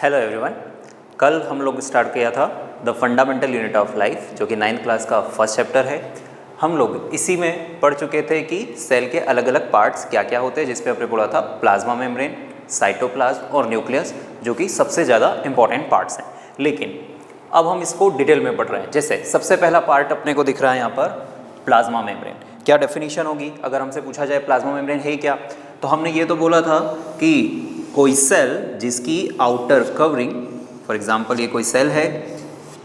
Hello everyone. कल हम लोग स्टार्ट किया था the fundamental unit of life, जो कि 9th क्लास का फर्स्ट चैप्टर है। हम लोग इसी में पढ़ चुके थे कि सेल के अलग अलग पार्ट्स क्या क्या होते हैं, जिस पे हमने पढ़ा था प्लाज्मा मेम्ब्रेन, साइटोप्लाज्म और न्यूक्लियस, जो कि सबसे ज़्यादा इंपॉर्टेंट पार्ट्स हैं। लेकिन अब हम इसको डिटेल में पढ़ रहे हैं। जैसे सबसे पहला पार्ट अपने को दिख रहा है यहाँ पर प्लाज्मा मेम्ब्रेन। क्या डेफिनेशन होगी अगर हमसे पूछा जाए प्लाज्मा मेम्ब्रेन है क्या, तो हमने ये तो बोला था कि कोई सेल जिसकी आउटर कवरिंग, फॉर एग्जांपल ये कोई सेल है,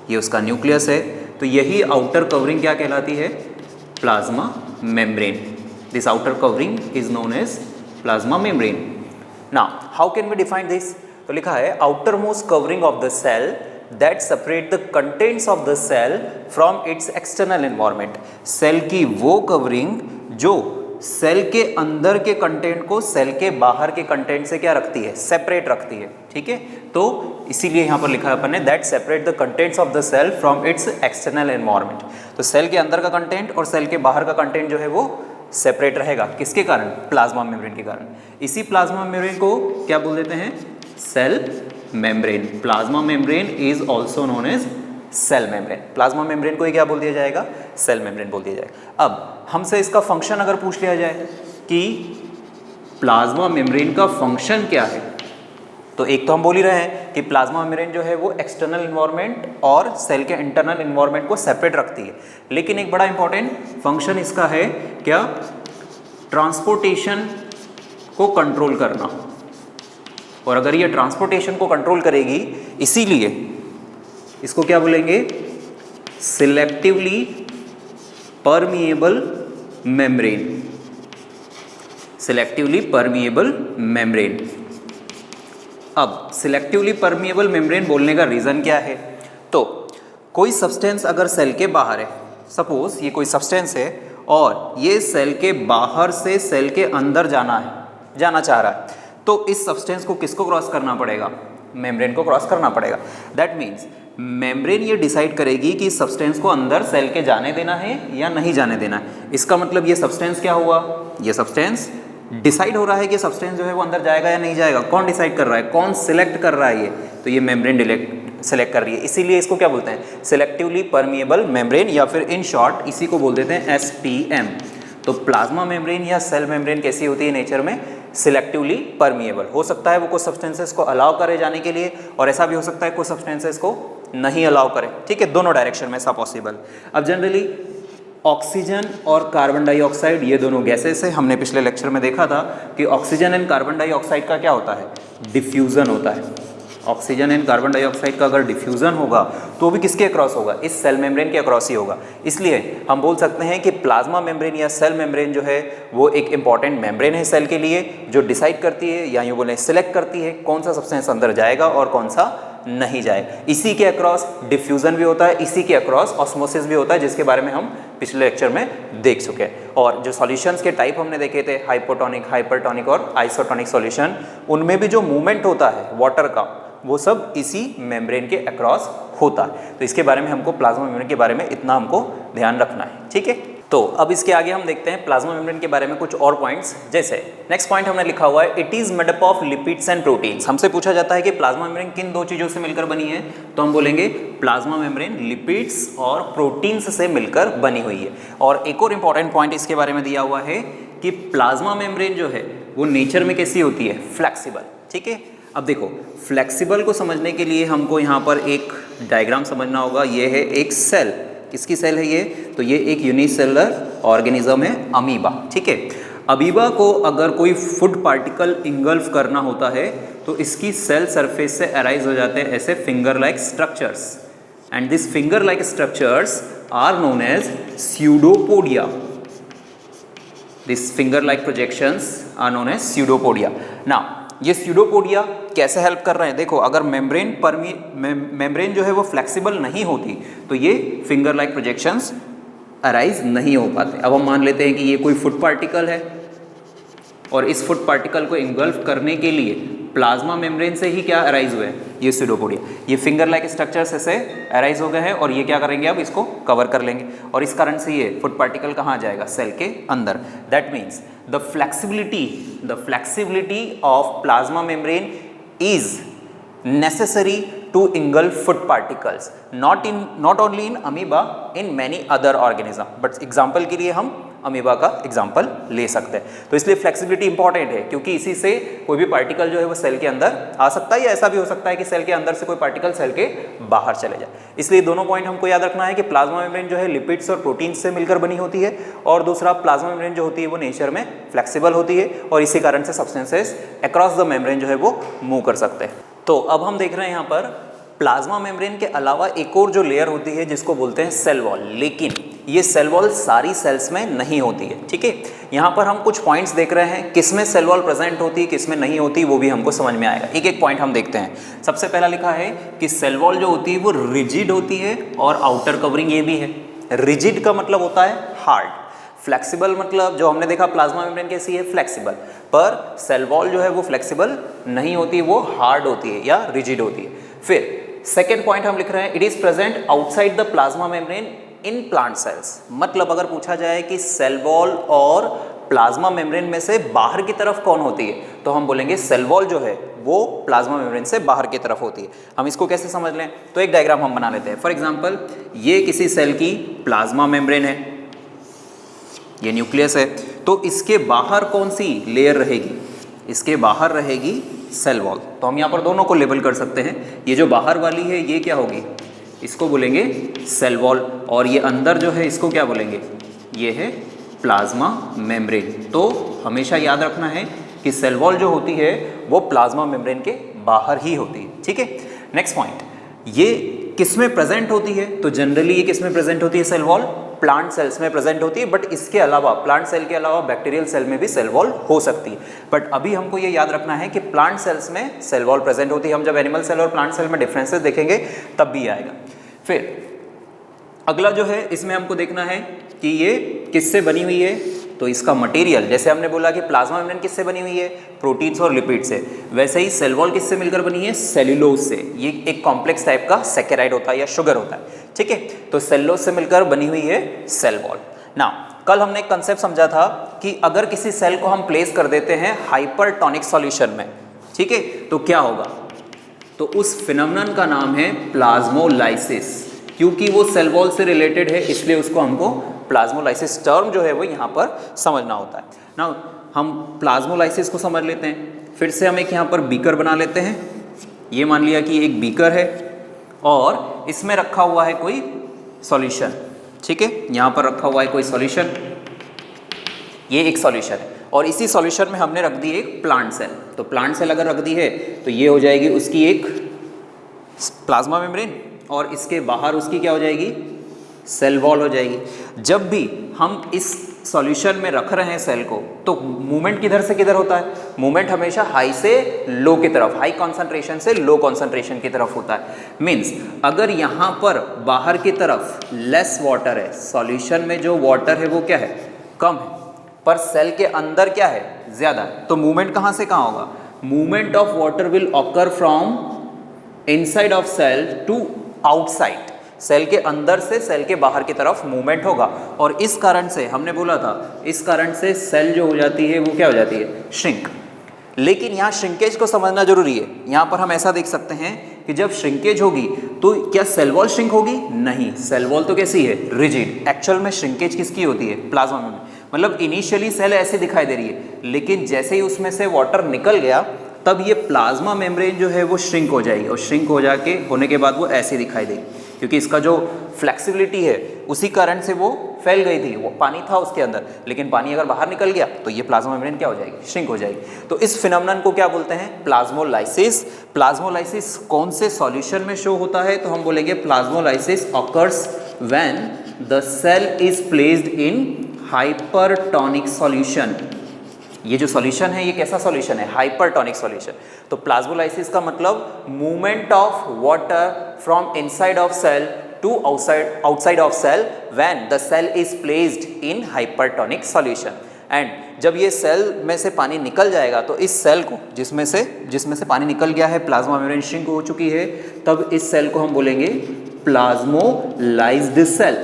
ये उसका न्यूक्लियस है, तो यही आउटर कवरिंग क्या कहलाती है? Plasma membrane. This outer covering is known as plasma membrane. Now how can we define this? तो लिखा है outermost covering of the cell that separate the contents of the cell from its external environment. Cell की वो covering जो cell के अंदर के content को सेल के बाहर के कंटेंट से क्या रखती है? सेपरेट रखती है। ठीक है, तो इसीलिए यहाँ पर लिखा है अपन ने that separate the contents of the cell from its external environment. तो सेल के अंदर का कंटेंट और सेल के बाहर का कंटेंट जो है वो सेपरेट रहेगा। किसके कारण? प्लाज्मा मेम्ब्रेन के कारण। इसी प्लाज्मा मेम्ब्रेन को क्या बोल देते हैं? Cell membrane. Plasma membrane is also known as cell membrane. Plasma membrane को क्या बोल दिया जाएगा? सेल मेम्ब्रेन बोल दिया जाएगा। अब हमसे इसका फंक्शन अगर पूछ लिया जाए कि प्लाज्मा मेम्ब्रेन का फंक्शन क्या है, तो एक तो हम बोल ही रहे हैं कि प्लाज्मा मेम्ब्रेन जो है वो एक्सटर्नल इन्वायरमेंट और सेल के इंटरनल इन्वायरमेंट को सेपरेट रखती है। लेकिन एक बड़ा इंपॉर्टेंट फंक्शन इसका है क्या? ट्रांसपोर्टेशन को कंट्रोल करना। और अगर ये ट्रांसपोर्टेशन को कंट्रोल करेगी, इसीलिए इसको क्या बोलेंगे? Selectively permeable membrane. Selectively permeable membrane. अब सिलेक्टिवली परमिएबल मेम्ब्रेन बोलने का रीज़न क्या है? तो कोई सब्सटेंस अगर सेल के बाहर है, सपोज ये कोई सब्सटेंस है और ये सेल के बाहर से सेल के अंदर जाना चाह रहा है, तो इस सब्सटेंस को किसको क्रॉस करना पड़ेगा? मेम्ब्रेन को क्रॉस करना पड़ेगा। दैट मीन्स मेम्ब्रेन ये डिसाइड करेगी कि सब्सटेंस को अंदर सेल के जाने देना है या नहीं जाने देना है। इसका मतलब ये सब्सटेंस क्या हुआ? ये सब्सटेंस डिसाइड हो रहा है कि सब्सटेंस जो है वो अंदर जाएगा या नहीं जाएगा। कौन डिसाइड कर रहा है? कौन सिलेक्ट कर रहा है? ये तो ये मेम्ब्रेन सेलेक्ट कर रही है। इसीलिए इसको क्या बोलते हैं? सिलेक्टिवली परमिएबल मेम्ब्रेन, या फिर इन शॉर्ट इसी को बोल देते हैं SPM। तो प्लाज्मा मेम्ब्रेन या सेल मेम्ब्रेन कैसी होती है नेचर में? Selectively permeable. हो सकता है वो कुछ सब्सटेंसेस को अलाउ करे जाने के लिए, और ऐसा भी हो सकता है कुछ सब्सटेंसेस को नहीं अलाउ करे। ठीक है, दोनों डायरेक्शन में ऐसा पॉसिबल। अब जनरली ऑक्सीजन और कार्बन डाइऑक्साइड ये दोनों गैसेस है। हमने पिछले लेक्चर में देखा था कि ऑक्सीजन एंड कार्बन डाइऑक्साइड का क्या होता है? डिफ्यूज़न होता है। ऑक्सीजन एंड कार्बन डाइऑक्साइड का अगर डिफ्यूज़न होगा तो भी किसके अक्रॉस होगा? इस सेल मेम्ब्रेन के अक्रॉस ही होगा। इसलिए हम बोल सकते हैं कि प्लाज्मा मेम्ब्रेन या सेल मेम्ब्रेन जो है वो एक इंपॉर्टेंट मेम्ब्रेन है सेल के लिए, जो डिसाइड करती है या यूँ बोले सिलेक्ट करती है कौन सा सब्सटेंस अंदर जाएगा और कौन सा नहीं जाएगा। इसी के अक्रॉस डिफ्यूज़न भी होता है, इसी के अक्रॉस ऑस्मोसिस भी होता है, जिसके बारे में हम पिछले लेक्चर में देख चुके हैं। और जो सॉल्यूशंस के टाइप हमने देखे थे, हाइपोटोनिक, हाइपरटोनिक और आइसोटोनिक सॉल्यूशन, उनमें भी जो मूवमेंट होता है वाटर का, वो सब इसी मेम्ब्रेन के अक्रॉस होता है। तो इसके बारे में हमको प्लाज्मा मेम्ब्रेन के बारे में इतना हमको ध्यान रखना है। ठीक है, तो अब इसके आगे हम देखते हैं प्लाज्मा मेम्ब्रेन के बारे में कुछ और पॉइंट्स। जैसे नेक्स्ट पॉइंट हमने लिखा हुआ है it is made up of lipids and proteins. हमसे पूछा जाता है कि प्लाज्मा मेम्ब्रेन किन दो चीज़ों से मिलकर बनी है, तो हम बोलेंगे प्लाज्मा मेम्ब्रेन लिपिड्स और प्रोटीन्स से मिलकर बनी हुई है। और एक और इंपॉर्टेंट पॉइंट इसके बारे में दिया हुआ है कि प्लाज्मा मेम्ब्रेन जो है वो नेचर में कैसी होती है? फ्लेक्सिबल। ठीक है, अब देखो फ्लेक्सिबल को समझने के लिए हमको यहाँ पर एक डायग्राम समझना होगा। ये है एक सेल। किसकी सेल है ये? तो ये एक यूनिसेलुलर ऑर्गेनिज्म है, अमीबा। ठीक है, अमीबा को अगर कोई फूड पार्टिकल इंगल्फ करना होता है तो इसकी सेल सरफेस से अराइज हो जाते हैं ऐसे finger like structures, and this finger like structures are known as pseudopodia. This finger like projections are known as pseudopodia. Now ये स्यूडोपोडिया कैसे हेल्प कर रहे हैं? देखो अगर मेम्ब्रेन जो है वो फ्लेक्सिबल नहीं होती तो ये फिंगर लाइक प्रोजेक्शंस अराइज नहीं हो पाते। अब हम मान लेते हैं कि ये कोई फूड पार्टिकल है और इस फूड पार्टिकल को इंगल्फ करने के लिए प्लाज्मा मेम्ब्रेन से ही क्या अराइज हुए हैं? ये स्यूडोपोडिया। ये फिंगर लाइक स्ट्रक्चर्स ऐसे अराइज हो गए हैं और ये क्या करेंगे? अब इसको कवर कर लेंगे और इस कारण से ये फूड पार्टिकल कहाँ जाएगा? सेल के अंदर। That means the flexibility of plasma membrane is necessary to engulf food particles, not only in amoeba, in many other organism, but example के लिए हम अमीबा का एग्जाम्पल ले सकते हैं। तो इसलिए फ्लेक्सिबिलिटी इंपॉर्टेंट है, क्योंकि इसी से कोई भी पार्टिकल जो है वो सेल के अंदर आ सकता है, या ऐसा भी हो सकता है कि सेल के अंदर से कोई पार्टिकल सेल के बाहर चले जाए। इसलिए दोनों पॉइंट हमको याद रखना है कि प्लाज्मा मेम्ब्रेन जो है लिपिड्स और प्रोटीन्स से मिलकर बनी होती है, और दूसरा प्लाज्मा मेम्ब्रेन जो होती है वो नेचर में फ्लेक्सिबल होती है, और इसी कारण से सब्सटेंसेस अक्रॉस द मेम्ब्रेन जो है वो मूव कर सकते हैं। तो अब हम देख रहे हैं यहाँ पर प्लाज्मा मेम्ब्रेन के अलावा एक और जो लेयर होती है जिसको बोलते हैं सेल वॉल, लेकिन ये सेल वॉल सारी सेल्स में नहीं होती है, ठीक है। यहाँ पर हम कुछ पॉइंट्स देख रहे हैं, किसमें सेल वॉल प्रेजेंट होती है, किसमें नहीं होती, वो भी हमको समझ में आएगा। एक एक पॉइंट हम देखते हैं। सबसे पहला लिखा है कि सेल वॉल जो होती है वो रिजिड होती है, और आउटर कवरिंग ये भी है। रिजिड का मतलब होता है हार्ड, फ्लेक्सिबल मतलब जो हमने देखा प्लाज्मा मेम्ब्रेन कैसी है, फ्लेक्सिबल, पर सेल वॉल जो है वो फ्लेक्सिबल नहीं होती, वो हार्ड होती है या रिजिड होती है। फिर सेकेंड पॉइंट हम लिख रहे हैं, it is present outside the plasma membrane in plant cells. मतलब अगर पूछा जाए कि सेल वॉल और प्लाज्मा मेम्ब्रेन में से बाहर की तरफ कौन होती है, तो हम बोलेंगे सेल वॉल जो है वो प्लाज्मा मेम्ब्रेन से बाहर की तरफ होती है। हम इसको कैसे समझ लें, तो एक डायग्राम हम बना लेते हैं। फॉर एग्जांपल ये किसी सेल की प्लाज्मा मेम्ब्रेन है, ये न्यूक्लियस है, तो इसके बाहर कौन सी लेयर रहेगी, इसके बाहर रहेगी सेल वॉल। तो हम यहाँ पर दोनों को लेबल कर सकते हैं। ये जो बाहर वाली है ये क्या होगी, इसको बोलेंगे सेल वॉल, और ये अंदर जो है इसको क्या बोलेंगे, ये है प्लाज्मा मेम्ब्रेन। तो हमेशा याद रखना है कि सेल वॉल जो होती है वो प्लाज्मा मेम्ब्रेन के बाहर ही होती है, ठीक है। नेक्स्ट पॉइंट, ये किसमें प्रेजेंट होती है, तो जनरली ये किसमें प्रेजेंट होती है, सेल वॉल प्लांट सेल्स में प्रेजेंट होती है, बट इसके अलावा प्लांट सेल के अलावा बैक्टीरियल सेल में भी सेल वॉल हो सकती है। बट अभी हमको ये याद रखना है कि प्लांट सेल्स में सेल वॉल प्रेजेंट होती है। हम जब एनिमल सेल और प्लांट सेल में डिफरेंसेस देखेंगे तब भी आएगा। फिर अगला जो है इसमें हमको देखना है कि ये किससे बनी हुई है, तो इसका मटेरियल, जैसे हमने बोला कि प्लाज्मा मेम्ब्रेन किससे बनी हुई है, प्रोटीन्स और लिपिड से, वैसे ही सेल वॉल किससे मिलकर बनी है, सेल्यूलोज से। ये एक कॉम्प्लेक्स टाइप का सैकेराइड होता है या शुगर होता है, ठीक है। तो सेल्यूलोज से मिलकर बनी हुई है सेल वॉल। ना कल हमने एक कंसेप्ट समझा था कि अगर किसी सेल को हम प्लेस कर देते हैं हाइपरटोनिक सॉल्यूशन में, ठीक है, तो क्या होगा, तो उस फिनोमेनन का नाम है प्लाज्मोलाइसिस। क्योंकि वो सेल वॉल से रिलेटेड है इसलिए उसको हमको प्लाज्मोलाइसिस टर्म जो है वो यहाँ पर समझना होता है ना। हम प्लाज्मोलाइसिस को समझ लेते हैं। फिर से हम एक यहाँ पर बीकर बना लेते हैं। ये मान लिया कि एक बीकर है और इसमें रखा हुआ है कोई सॉल्यूशन, ठीक है, यहाँ पर रखा हुआ है कोई सॉल्यूशन, ये एक सॉल्यूशन है, और इसी सॉल्यूशन में हमने रख दी एक प्लांट सेल। तो प्लांट सेल अगर रख दी है तो ये हो जाएगी उसकी एक प्लाज्मा मेम्ब्रेन, और इसके बाहर उसकी क्या हो जाएगी, सेल वॉल हो जाएगी। जब भी हम इस सॉल्यूशन में रख रहे हैं सेल को, तो मूवमेंट किधर से किधर होता है, मूवमेंट हमेशा हाई से लो की तरफ, हाई कॉन्सेंट्रेशन से लो कॉन्सेंट्रेशन की तरफ होता है। मीन्स अगर यहाँ पर बाहर की तरफ लेस वाटर है, सॉल्यूशन में जो वाटर है वो क्या है, कम है, पर सेल के अंदर क्या है, ज़्यादा है, तो मूवमेंट कहाँ से कहाँ होगा, movement of water will occur from inside of cell to outside, cell के अंदर से सेल के बाहर की तरफ मूवमेंट होगा। और इस कारण से हमने बोला था, इस कारण से सेल जो हो जाती है वो क्या हो जाती है, श्रिंक। लेकिन यहाँ श्रिंकेज को समझना जरूरी है। यहाँ पर हम ऐसा देख सकते हैं कि जब श्रिंकेज होगी तो क्या सेल वॉल श्रिंक होगी, नहीं, सेल वॉल तो कैसी है, रिजिड। एक्चुअल में श्रिंकेज किसकी होती है, प्लाज्मा मेम्ब्रेन। मतलब इनिशियली सेल ऐसे दिखाई दे रही है, लेकिन जैसे ही उसमें से वाटर निकल गया तब ये प्लाज्मा मेम्ब्रेन जो है वो श्रिंक हो जाएगी, और श्रिंक हो जाके होने के बाद वो ऐसे दिखाई देगी, क्योंकि इसका जो फ्लेक्सिबिलिटी है उसी कारण से वो फैल गई थी। वो पानी था उसके अंदर, लेकिन पानी अगर बाहर निकल गया तो ये प्लाज्मा मेम्ब्रेन क्या हो जाएगी, श्रिंक हो जाएगी। तो इस फिनोमेनन को क्या बोलते हैं, प्लाज्मोलाइसिस। प्लाज्मोलाइसिस कौन से सॉल्यूशन में शो होता है, तो हम बोलेंगे plasmolysis occurs when the cell is placed in hypertonic solution. ये जो सॉल्यूशन है ये कैसा सॉल्यूशन है, हाइपरटोनिक सॉल्यूशन। तो प्लाज्मोलाइसिस का मतलब movement of water from inside of cell to outside of cell when the cell is placed in hypertonic solution. And जब ये सेल में से पानी निकल जाएगा तो इस सेल को जिसमें से पानी निकल गया है, प्लाज्मा मेम्ब्रेन श्रिंक हो चुकी है, तब इस सेल को हम बोलेंगे plasmolysed cell.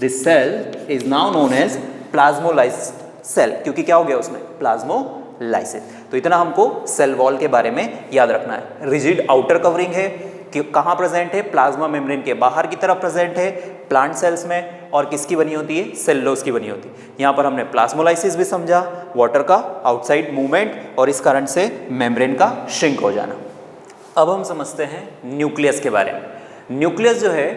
This cell is now known as plasmolysed cell, क्योंकि क्या हो गया उसमें, प्लाज्मो प्लाज्मोलाइसिस। तो इतना हमको सेल वॉल के बारे में याद रखना है। रिजिड आउटर कवरिंग है कि कहाँ प्रेजेंट है, प्लाज्मा मेम्ब्रेन के बाहर की तरफ प्रेजेंट है प्लांट सेल्स में, और किसकी बनी होती है, सेलुलोज की बनी होती है। यहाँ पर हमने प्लाज्मोलाइसिस भी समझा, वाटर का आउटसाइड मूवमेंट और इस कारण से मेम्ब्रेन का श्रिंक हो जाना। अब हम समझते हैं न्यूक्लियस के बारे में। न्यूक्लियस जो है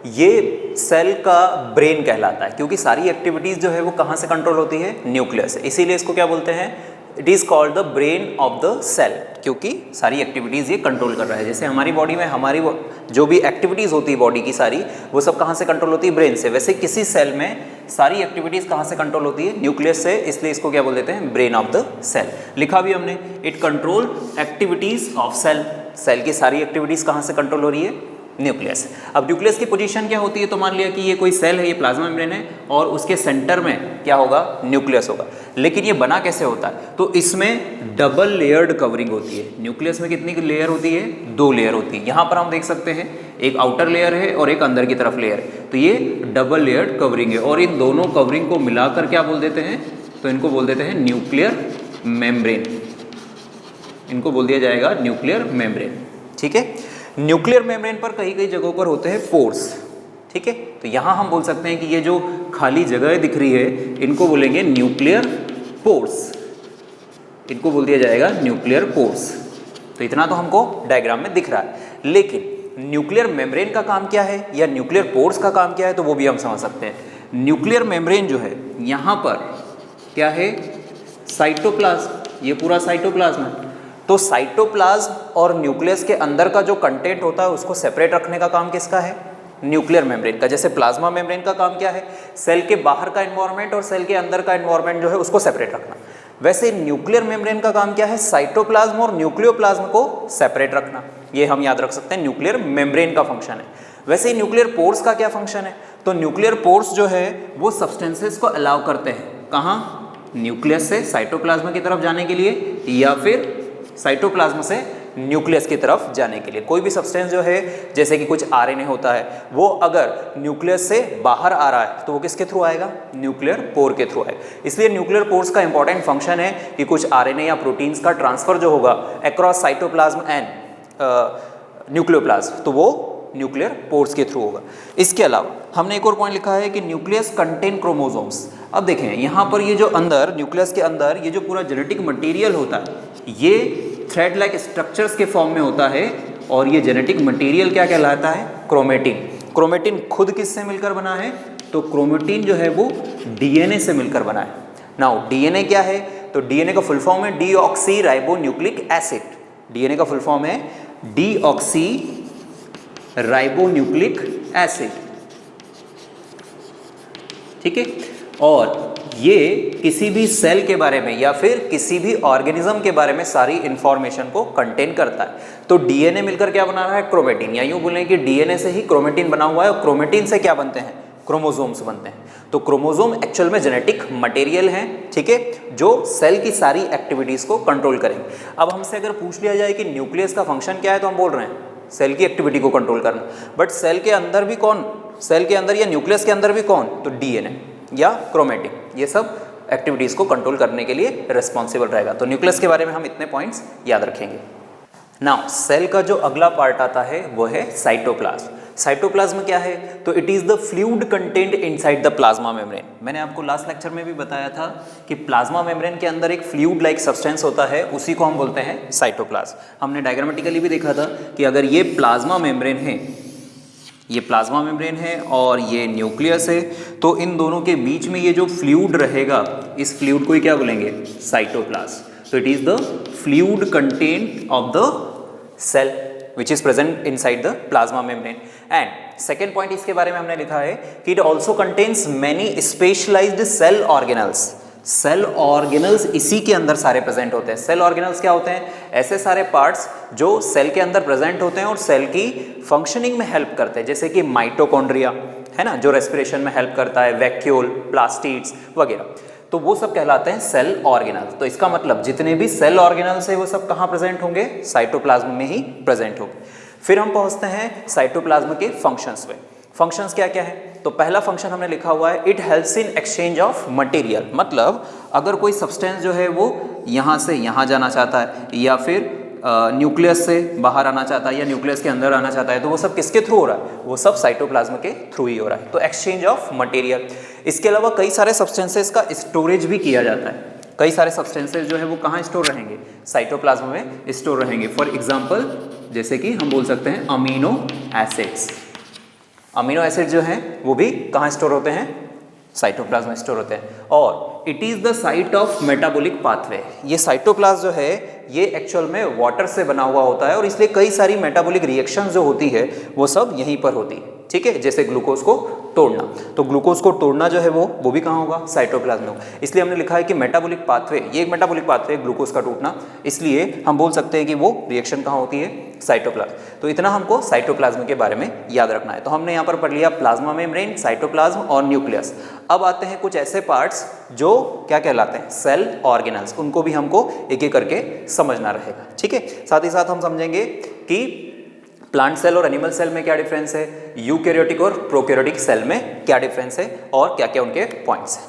ये सेल का ब्रेन कहलाता है, क्योंकि सारी एक्टिविटीज़ जो है वो कहाँ से कंट्रोल होती है, न्यूक्लियस से। इसीलिए इसको क्या बोलते हैं, it is called the brain of the cell, क्योंकि सारी एक्टिविटीज़ ये कंट्रोल कर रहा है। जैसे हमारी बॉडी में हमारी जो भी एक्टिविटीज़ होती है बॉडी की सारी, वो सब कहाँ से कंट्रोल होती है, ब्रेन से। वैसे किसी सेल में सारी एक्टिविटीज़ कहाँ से कंट्रोल होती है, न्यूक्लियस से, इसलिए इसको क्या बोल देते हैं, ब्रेन ऑफ द सेल। लिखा भी हमने, it control activities of cell. Cell की सारी एक्टिविटीज़ कहाँ से कंट्रोल हो रही है, न्यूक्लियस। अब न्यूक्लियस की पोजीशन क्या होती है, तो मान लिया कि ये कोई सेल है, ये प्लाज्मा मेम्ब्रेन है और उसके सेंटर में क्या होगा, न्यूक्लियस होगा। लेकिन ये बना कैसे होता है, तो इसमें डबल लेयर्ड कवरिंग होती है। न्यूक्लियस में कितनी लेयर होती है, 2 लेयर होती है। यहाँ पर हम देख सकते हैं एक आउटर लेयर है और एक अंदर की तरफ लेयर है, तो ये डबल लेयर्ड कवरिंग है। और इन दोनों कवरिंग को मिलाकर क्या बोल देते हैं, तो इनको बोल देते हैं न्यूक्लियर मेम्ब्रेन। इनको बोल दिया जाएगा न्यूक्लियर मेम्ब्रेन। ठीक है, न्यूक्लियर मेम्ब्रेन पर कई कई जगहों पर होते हैं पोर्स। ठीक है, तो यहाँ हम बोल सकते हैं कि ये जो खाली जगह दिख रही है इनको बोलेंगे न्यूक्लियर पोर्स। इनको बोल दिया जाएगा न्यूक्लियर पोर्स। तो इतना तो हमको डायग्राम में दिख रहा है, लेकिन न्यूक्लियर मेम्ब्रेन का काम क्या है या न्यूक्लियर पोर्स का काम क्या है, तो वो भी हम समझ सकते हैं। न्यूक्लियर मेम्ब्रेन जो है यहाँ पर क्या है, साइटोप्लाज्म, ये पूरा साइटोप्लाज्म है। तो साइटोप्लाज्म और न्यूक्लियस के अंदर का जो कंटेंट होता है उसको सेपरेट रखने का काम किसका है, न्यूक्लियर मेम्ब्रेन का। जैसे प्लाज्मा मेम्ब्रेन का काम क्या है, सेल के बाहर का एनवायरनमेंट और सेल के अंदर का एनवायरनमेंट जो है उसको सेपरेट रखना। वैसे न्यूक्लियर मेम्ब्रेन का काम क्या है, साइटोप्लाज्म और न्यूक्लियोप्लाज्म को सेपरेट रखना। ये हम याद रख सकते हैं, न्यूक्लियर मेम्ब्रेन का फंक्शन है। वैसे न्यूक्लियर पोर्स का क्या फंक्शन है, तो न्यूक्लियर पोर्स जो है वो सब्सटेंसेस को अलाउ करते हैं, कहाँ, न्यूक्लियस से साइटोप्लाज्म की तरफ जाने के लिए या फिर साइटोप्लाज्म से न्यूक्लियस की तरफ जाने के लिए। कोई भी सब्सटेंस जो है, जैसे कि कुछ आरएनए होता है, वो अगर न्यूक्लियस से बाहर आ रहा है तो वो किसके थ्रू आएगा, न्यूक्लियर पोर के थ्रू आएगा। इसलिए न्यूक्लियर पोर्स का इंपॉर्टेंट फंक्शन है कि कुछ आरएनए या प्रोटीन्स का ट्रांसफर जो होगा अक्रॉस साइटोप्लाज्म एंड न्यूक्लियोप्लाज्म, तो वो न्यूक्लियर पोर्स के थ्रू होगा। इसके अलावा हमने एक और पॉइंट लिखा है कि न्यूक्लियस कंटेन क्रोमोसोम्स। अब देखें यहाँ पर ये जो अंदर न्यूक्लियस के अंदर ये जो पूरा जेनेटिक मटेरियल होता है ये थ्रेड लाइक स्ट्रक्चर्स के फॉर्म में होता है, और ये जेनेटिक मटेरियल क्या कहलाता है, क्रोमेटिन। क्रोमेटिन खुद किससे मिलकर बना है, तो क्रोमेटिन जो है वो डीएनए से मिलकर बना है। नाउ डीएनए क्या है, तो डीएनए का फुल फॉर्म है डीऑक्सी राइबोन्यूक्लिक एसिड। डीएनए का फुल फॉर्म है डीऑक्सी राइबोन्यूक्लिक एसिड। ठीक है, और ये किसी भी सेल के बारे में या फिर किसी भी ऑर्गेनिज्म के बारे में सारी इंफॉर्मेशन को कंटेन करता है। तो डीएनए मिलकर क्या बना रहा है, क्रोमेटिन, या यूं बोलें कि डीएनए से ही क्रोमेटिन बना हुआ है, और क्रोमेटिन से क्या बनते हैं, क्रोमोसोम्स बनते हैं। तो क्रोमोसोम एक्चुअल में जेनेटिक मटेरियल हैं, ठीक है, जो सेल की सारी एक्टिविटीज को कंट्रोल करेंगे। अब हमसे अगर पूछ लिया जाए कि न्यूक्लियस का फंक्शन क्या है, तो हम बोल रहे हैं सेल की एक्टिविटी को कंट्रोल करना। बट सेल के अंदर भी कौन, सेल के अंदर या न्यूक्लियस के अंदर भी कौन, तो डीएनए या क्रोमेटिन, ये सब एक्टिविटीज़ को कंट्रोल करने के लिए रिस्पॉन्सिबल रहेगा। तो न्यूक्लियस के बारे में हम इतने पॉइंट्स याद रखेंगे। नाउ सेल का जो अगला पार्ट आता है वो है साइटोप्लाज्म। साइटोप्लाज्म क्या है, तो it is the fluid content inside the plasma membrane. मैंने आपको लास्ट लेक्चर में भी बताया था कि प्लाज्मा मेम्ब्रेन के अंदर एक फ्लूइड लाइक सब्सटेंस होता है, उसी को हम बोलते हैं साइटोप्लाज्म। हमने डायग्रामेटिकली भी देखा था कि अगर ये प्लाज्मा मेम्ब्रेन है, ये प्लाज्मा मेम्ब्रेन है और ये न्यूक्लियस है, तो इन दोनों के बीच में ये जो फ्लूइड रहेगा, इस फ्लूइड को ही क्या बोलेंगे, साइटोप्लाज्म। तो it is the fluid content of the cell which is present inside the plasma membrane. And second point इसके बारे में हमने लिखा है कि it also contains many specialized cell organelles. Cell organelles इसी के अंदर सारे प्रेजेंट होते हैं। सेल ऑर्गेनल्स क्या होते हैं, ऐसे सारे पार्ट्स जो सेल के अंदर प्रेजेंट होते हैं और सेल की फंक्शनिंग में हेल्प करते हैं, जैसे कि माइटोकॉन्ड्रिया है ना, जो रेस्पिरेशन में हेल्प करता है, वैक्यूल, प्लास्टिड्स वगैरह, तो वो सब कहलाते हैं सेल ऑर्गेनल्स। तो इसका मतलब जितने भी सेल ऑर्गेनल्स है वो सब कहाँ प्रेजेंट होंगे, साइटोप्लाज्म में ही प्रेजेंट होंगे। फिर हम पहुँचते हैं साइटोप्लाज्म के फंक्शंस पे। फंक्शंस क्या क्या है, तो पहला फंक्शन हमने लिखा हुआ है, it helps in exchange of material. मतलब अगर कोई सब्सटेंस जो है वो यहाँ से यहाँ जाना चाहता है या फिर न्यूक्लियस से बाहर आना चाहता है या न्यूक्लियस के अंदर आना चाहता है, तो वो सब किसके थ्रू हो रहा है? वो सब साइटोप्लाज्म के थ्रू ही हो रहा है। तो एक्सचेंज ऑफ मटेरियल। इसके अलावा कई सारे सब्सटेंसेस का स्टोरेज भी किया जाता है। कई सारे सब्सटेंसेस जो है वो कहाँ स्टोर रहेंगे? साइटोप्लाज्म में स्टोर रहेंगे। फॉर एग्जाम्पल जैसे कि हम बोल सकते हैं अमीनो एसिड्स। अमीनो एसिड जो हैं वो भी कहाँ स्टोर होते हैं? साइटोप्लाज्म में स्टोर होते हैं। और it is the site of metabolic pathway. ये साइटोप्लाज्म जो है ये एक्चुअल में वाटर से बना हुआ होता है और इसलिए कई सारी मेटाबॉलिक रिएक्शन जो होती है वो सब यहीं पर होती है। ठीक है, जैसे ग्लूकोज को तोड़ना, तो ग्लूकोज को तोड़ना जो है वो भी कहाँ होगा? साइटोप्लाज्म में होगा। इसलिए हमने लिखा है कि मेटाबॉलिक पाथवे, ये एक मेटाबॉलिक पाथवे है ग्लूकोज का टूटना, इसलिए हम बोल सकते हैं कि वो रिएक्शन कहाँ होती है? साइटोप्लाज्म। तो इतना हमको साइटोप्लाज्म के बारे में याद रखना है। तो हमने यहाँ पर पढ़ लिया प्लाज्मा मेम्ब्रेन, साइटोप्लाज्म और न्यूक्लियस। अब आते हैं कुछ ऐसे पार्ट्स जो क्या कहलाते हैं? Cell organelles. उनको भी हमको एक एक करके समझना रहेगा। ठीक है, साथ ही साथ हम समझेंगे कि प्लांट सेल और एनिमल सेल में क्या डिफरेंस है, यूकैरियोटिक और प्रोकैरियोटिक सेल में क्या डिफरेंस है और क्या क्या उनके पॉइंट्स हैं।